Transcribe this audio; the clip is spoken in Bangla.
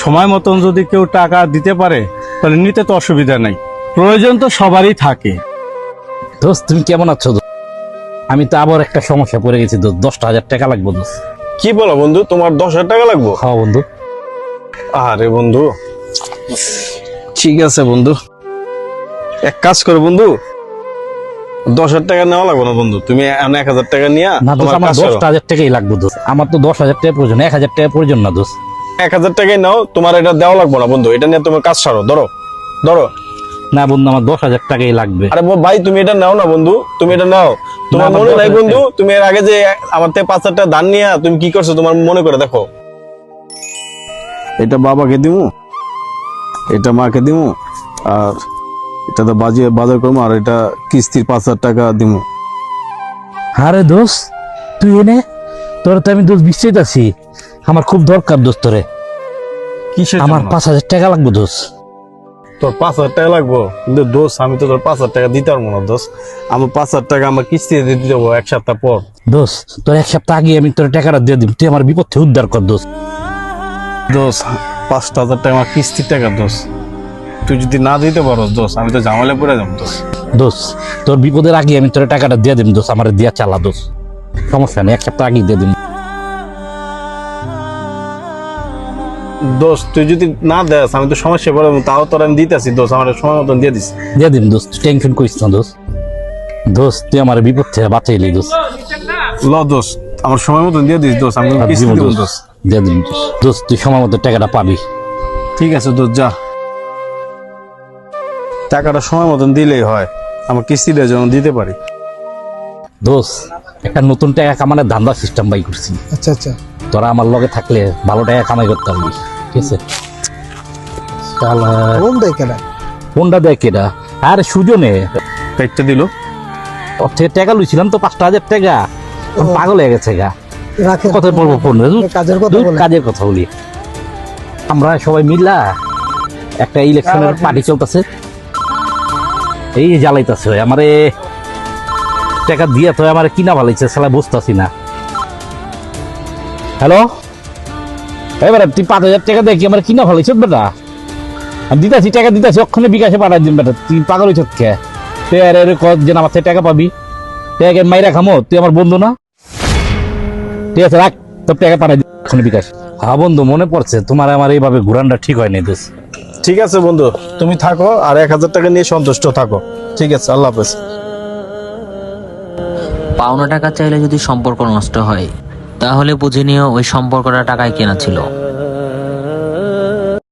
সময় মতন যদি কেউ টাকা দিতে পারে তাহলে নিতে তো অসুবিধা নাই। প্রয়োজন তো সবারই থাকে। দোস্ত তুমি কেমন আছো দোস্ত? আমি তো আবার একটা সমস্যা পড়ে গেছি দোস্ত, 10,000 টাকা লাগবে দোস্ত। কি বলো বন্ধু, তোমার 10,000 টাকা লাগবে? হ্যাঁ বন্ধু। আরে বন্ধু, ঠিক আছে বন্ধু, এক কাজ করো বন্ধু, 10,000 টাকা নেওয়া লাগবে না বন্ধু, তুমি 1,000 টাকা নিয়ে না দোস্ত, তোমার আমার কাজ করো। 10,000 টাকাই লাগবে দোস্ত। আমার তো 10,000 টাকা প্রয়োজন, 1,000 টাকা প্রয়োজন না দোস্ত। 1,000 টাকাই নাও, তোমার এটা দেওয়া লাগবে না বন্ধু, এটা নিয়ে তোমার কাজ সারো। ধরো ধরো। না বন্ধু, আমার 10,000 টাকাই লাগবে। আরে ভাই, তুমি এটা নাও না বন্ধু, তুমি এটা নাও। তোমার আমার মনে নাই 10,000 বন্ধু, তুমি এর আগে যে আমার থেকে 5,000 টাকা ধার নিয়ে তুমি কি করছো তোমার মনে করে দেখো। এটা বাবাকে দিমু, এটা মাকে দিমু, আর এটা তো বাজার করবো, আর এটা কিস্তির 5,000 টাকা দিমু। আরে দোস্ত তুই এনে, তোর তো আমি দোস্ত বিশ্বাস আছি, আমার খুব দরকার দোস্ত রে। কিসের আমার জন্য? 5,000 টাকা লাগবে দোস্ত। তোর 5,000 টাকা লাগবো? কিন্তু দোষ, আমি তো তোর 5,000 টাকা দিতে পারবো না দোষ। আমার 5,000 টাকা আমার কিস্তি দিতে যাবো 1 সপ্তাহ পর। দোস্ত তোর 1 সপ্তাহ আগে আমি তোর টাকাটা দিয়ে দিব, তুই আমার বিপদ থেকে উদ্ধার কর দোস্ত। দোষ 5,000 টাকা আমার কিস্তির টাকা দোষ, তুই যদি না দিতে পারো দোষ, আমি তো ঝামেলা পড়ে যাবো দোষ। দোস্ত তোর বিপদের আগে আমি তোর টাকাটা দিয়ে দিব দোস্ত, আমার দিয়া চালা দোস্ত, সমস্যা নেই, 1 সপ্তাহ আগে দিয়ে দিব। দোষ তুই যদি না দেস আমি তো সমস্যা পড়ে যাবো, তাও তোর আমি দিতেছি দোষ, আমার সময় মতন দিয়ে দিস। দিয়ে দিন দোস্ত, টেনশন করিস না দোস্ত। দোস্ত তুই আমার বিপদ থেকে বাঁচাইলি দোস্ত। ল দোষ, আমার সময় মতন দিয়ে দিস দোষ, আমি কিস্তি দিব দেবো দোস্ত, দোষ। দিয়ে দিন দোস্ত। দোস্ত তুই সময় মতো টাকাটা পাবি। ঠিক আছে দোষ, যা, টাকাটা সময় মতন দিলেই হয়, আমার কিস্তিটা যেন দিতে পারি। দোস্ত একটা নতুন টাকা কামানোর ধান্দা সিস্টেম বাই করছি। আচ্ছা আচ্ছা। তোরা আমার লগে থাকলে ভালো টাকা কামাই করতে পারবি, ঠিক আছে? শালা, কোন দেখে না? কোনটা দেখ এটা? আরে সুজনে পেটটা দিল। ওর থেকে টাকা লইছিলাম তো 5,000 টাকা, এখন পাগল হয়ে গেছে গা। রাখে কথা বলবো ফোন, কাজের কথা বলে। কাজের কথা বলি। আমরা সবাই মিলা একটা ইলেকশনের পার্টি চলতেছে, এই জ্বালাইতেছে আমারে, টাকা দিয়ে তো আমার কিনা ভালাইছে, সালা বুঝতেছি না। হ্যালো, এবারে তুই 5,000 টাকা দেখি আমার কিনা ভালাইছ বেটা, আমি দিতেছি টাকা দিতেছি, অক্ষণে বিকাশে পাঠাই দিন বেটা। তুই পাগল হইছ কে? তুই আর যেন আমার থেকে টাকা পাবি, টাকা মাইরা খামো, তুই আমার বন্ধু না? ঠিক আছে রাখ, তোর টাকা পাঠাই দিন এক্ষুনি বিকাশ। হ্যাঁ বন্ধু, মনে পড়ছে তোমার আমার এইভাবে ঘুরানটা ঠিক হয় নাই দোস্ত। ঠিক আছে বন্ধু, তুমি থাকো আর 1,000 টাকা নিয়ে সন্তুষ্ট থাকো। ঠিক আছে, আল্লাহ হাফেজ। পাওনা টাকা চাইলে যদি সম্পর্ক নষ্ট হয়, তাহলে বুঝে নিও ওই সম্পর্কটা টাকায় কেনা ছিল।